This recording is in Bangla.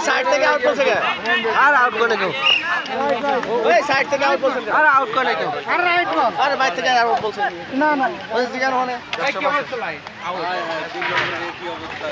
साइड থেকে আউট বলছে আর আউট করে কেউ ওই সাইড থেকে আউট বলছে আর আউট করে কেউ আর রাইট বল আরে বাইরে থেকে আউট বলছে না না ওই দিকে মানে কি অবস্থা লাই আউট কি অবস্থা